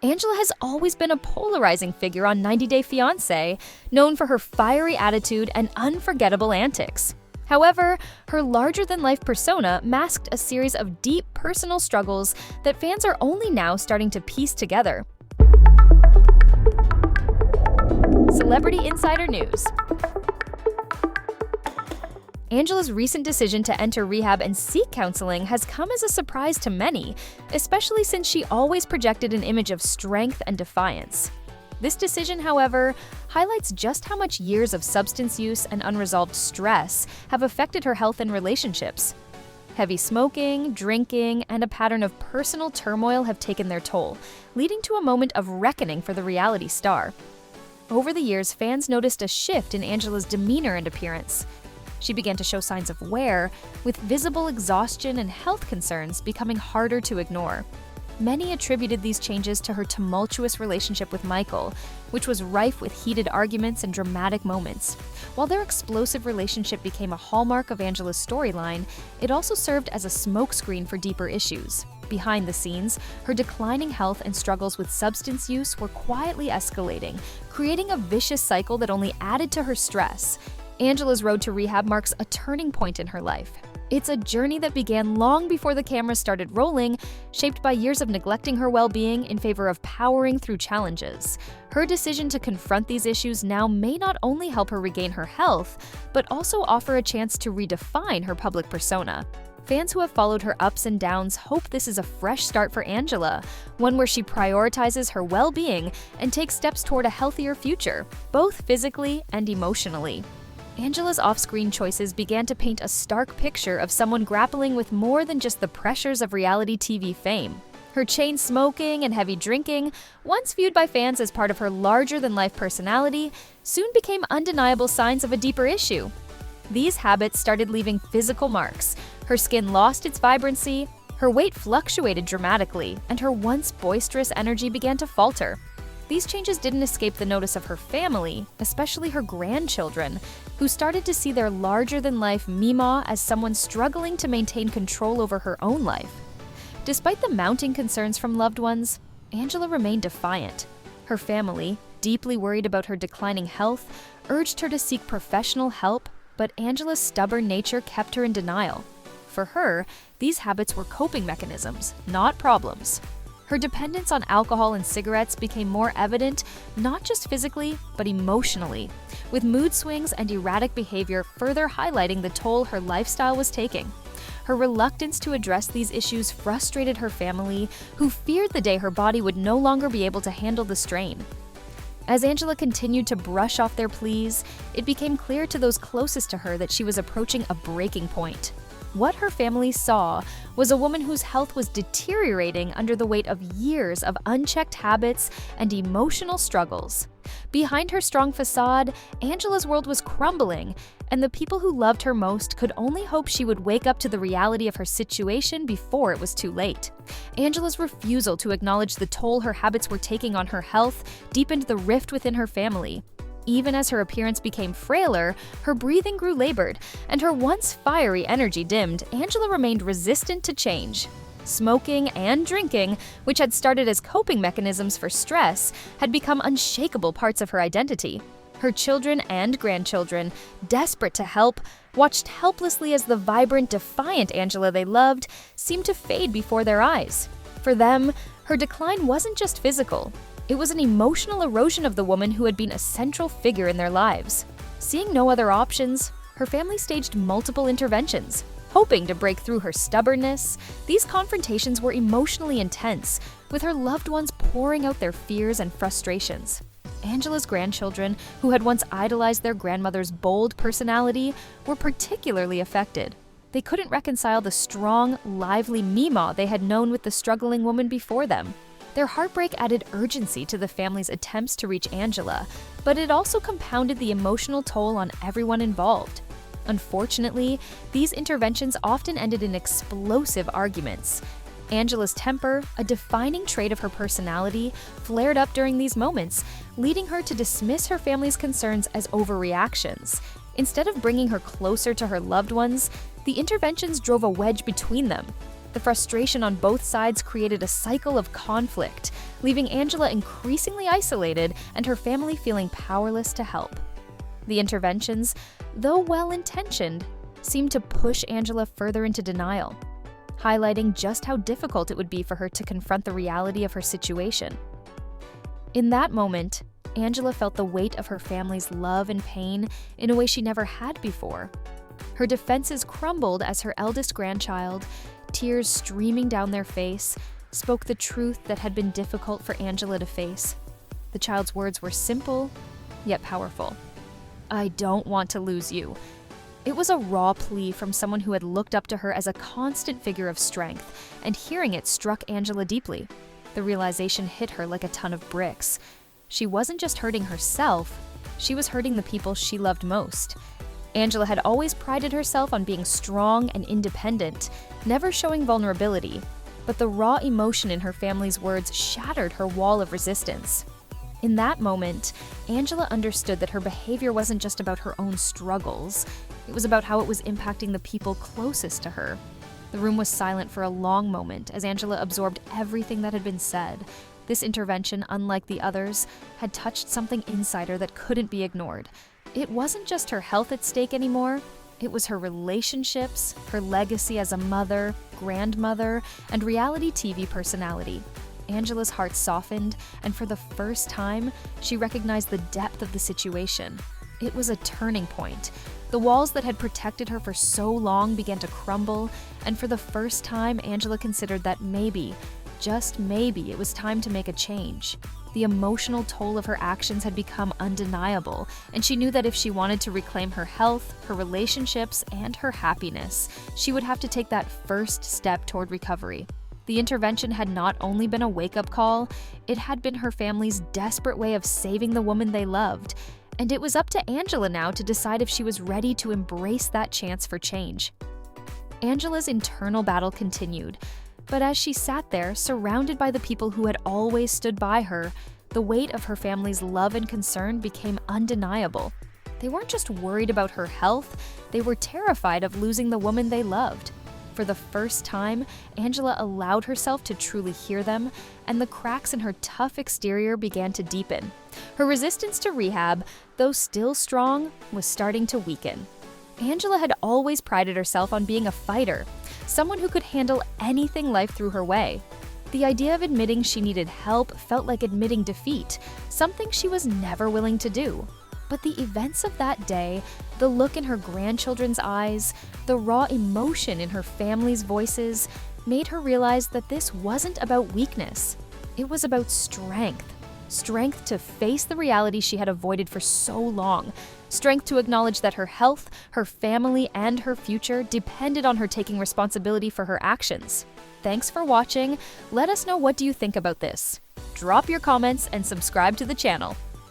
Angela has always been a polarizing figure on 90 Day Fiancé, known for her fiery attitude and unforgettable antics. However, her larger-than-life persona masked a series of deep personal struggles that fans are only now starting to piece together. Celebrity Insider News. Angela's recent decision to enter rehab and seek counseling has come as a surprise to many, especially since she always projected an image of strength and defiance. This decision, however, highlights just how much years of substance use and unresolved stress have affected her health and relationships. Heavy smoking, drinking, and a pattern of personal turmoil have taken their toll, leading to a moment of reckoning for the reality star. Over the years, fans noticed a shift in Angela's demeanor and appearance. She began to show signs of wear, with visible exhaustion and health concerns becoming harder to ignore. Many attributed these changes to her tumultuous relationship with Michael, which was rife with heated arguments and dramatic moments. While their explosive relationship became a hallmark of Angela's storyline, it also served as a smokescreen for deeper issues. Behind the scenes, her declining health and struggles with substance use were quietly escalating, creating a vicious cycle that only added to her stress. Angela's road to rehab marks a turning point in her life. It's a journey that began long before the cameras started rolling, shaped by years of neglecting her well-being in favor of powering through challenges. Her decision to confront these issues now may not only help her regain her health, but also offer a chance to redefine her public persona. Fans who have followed her ups and downs hope this is a fresh start for Angela, one where she prioritizes her well-being and takes steps toward a healthier future, both physically and emotionally. Angela's off-screen choices began to paint a stark picture of someone grappling with more than just the pressures of reality TV fame. Her chain smoking and heavy drinking, once viewed by fans as part of her larger-than-life personality, soon became undeniable signs of a deeper issue. These habits started leaving physical marks. Her skin lost its vibrancy, her weight fluctuated dramatically, and her once boisterous energy began to falter. These changes didn't escape the notice of her family, especially her grandchildren, who started to see their larger-than-life Mima as someone struggling to maintain control over her own life. Despite the mounting concerns from loved ones, Angela remained defiant. Her family, deeply worried about her declining health, urged her to seek professional help, but Angela's stubborn nature kept her in denial. For her, these habits were coping mechanisms, not problems. Her dependence on alcohol and cigarettes became more evident, not just physically, but emotionally, with mood swings and erratic behavior further highlighting the toll her lifestyle was taking. Her reluctance to address these issues frustrated her family, who feared the day her body would no longer be able to handle the strain. As Angela continued to brush off their pleas, it became clear to those closest to her that she was approaching a breaking point. What her family saw was a woman whose health was deteriorating under the weight of years of unchecked habits and emotional struggles. Behind her strong facade, Angela's world was crumbling, and the people who loved her most could only hope she would wake up to the reality of her situation before it was too late. Angela's refusal to acknowledge the toll her habits were taking on her health deepened the rift within her family. Even as her appearance became frailer, her breathing grew labored, and her once fiery energy dimmed, Angela remained resistant to change. Smoking and drinking, which had started as coping mechanisms for stress, had become unshakable parts of her identity. Her children and grandchildren, desperate to help, watched helplessly as the vibrant, defiant Angela they loved seemed to fade before their eyes. For them, her decline wasn't just physical. It was an emotional erosion of the woman who had been a central figure in their lives. Seeing no other options, her family staged multiple interventions. Hoping to break through her stubbornness, these confrontations were emotionally intense, with her loved ones pouring out their fears and frustrations. Angela's grandchildren, who had once idolized their grandmother's bold personality, were particularly affected. They couldn't reconcile the strong, lively Mima they had known with the struggling woman before them. Their heartbreak added urgency to the family's attempts to reach Angela, but it also compounded the emotional toll on everyone involved. Unfortunately, these interventions often ended in explosive arguments. Angela's temper, a defining trait of her personality, flared up during these moments, leading her to dismiss her family's concerns as overreactions. Instead of bringing her closer to her loved ones, the interventions drove a wedge between them. The frustration on both sides created a cycle of conflict, leaving Angela increasingly isolated and her family feeling powerless to help. The interventions, though well-intentioned, seemed to push Angela further into denial, highlighting just how difficult it would be for her to confront the reality of her situation. In that moment, Angela felt the weight of her family's love and pain in a way she never had before. Her defenses crumbled as her eldest grandchild, tears streaming down their face, spoke the truth that had been difficult for Angela to face. The child's words were simple, yet powerful. "I don't want to lose you." It was a raw plea from someone who had looked up to her as a constant figure of strength, and hearing it struck Angela deeply. The realization hit her like a ton of bricks. She wasn't just hurting herself, she was hurting the people she loved most. Angela had always prided herself on being strong and independent, never showing vulnerability, but the raw emotion in her family's words shattered her wall of resistance. In that moment, Angela understood that her behavior wasn't just about her own struggles, it was about how it was impacting the people closest to her. The room was silent for a long moment as Angela absorbed everything that had been said. This intervention, unlike the others, had touched something inside her that couldn't be ignored. It wasn't just her health at stake anymore, it was her relationships, her legacy as a mother, grandmother, and reality TV personality. Angela's heart softened, and for the first time, she recognized the depth of the situation. It was a turning point. The walls that had protected her for so long began to crumble, and for the first time, Angela considered that maybe, just maybe, it was time to make a change. The emotional toll of her actions had become undeniable, and she knew that if she wanted to reclaim her health, her relationships, and her happiness, she would have to take that first step toward recovery. The intervention had not only been a wake-up call, it had been her family's desperate way of saving the woman they loved, and it was up to Angela now to decide if she was ready to embrace that chance for change. Angela's internal battle continued, but as she sat there, surrounded by the people who had always stood by her, the weight of her family's love and concern became undeniable. They weren't just worried about her health, they were terrified of losing the woman they loved. For the first time, Angela allowed herself to truly hear them, and the cracks in her tough exterior began to deepen. Her resistance to rehab, though still strong, was starting to weaken. Angela had always prided herself on being a fighter, someone who could handle anything life threw her way. The idea of admitting she needed help felt like admitting defeat, something she was never willing to do. But the events of that day, the look in her grandchildren's eyes, the raw emotion in her family's voices, made her realize that this wasn't about weakness. It was about strength. Strength to face the reality she had avoided for so long. Strength to acknowledge that her health, her family, and her future depended on her taking responsibility for her actions. Thanks for watching. Let us know, what do you think about this? Drop your comments and subscribe to the channel.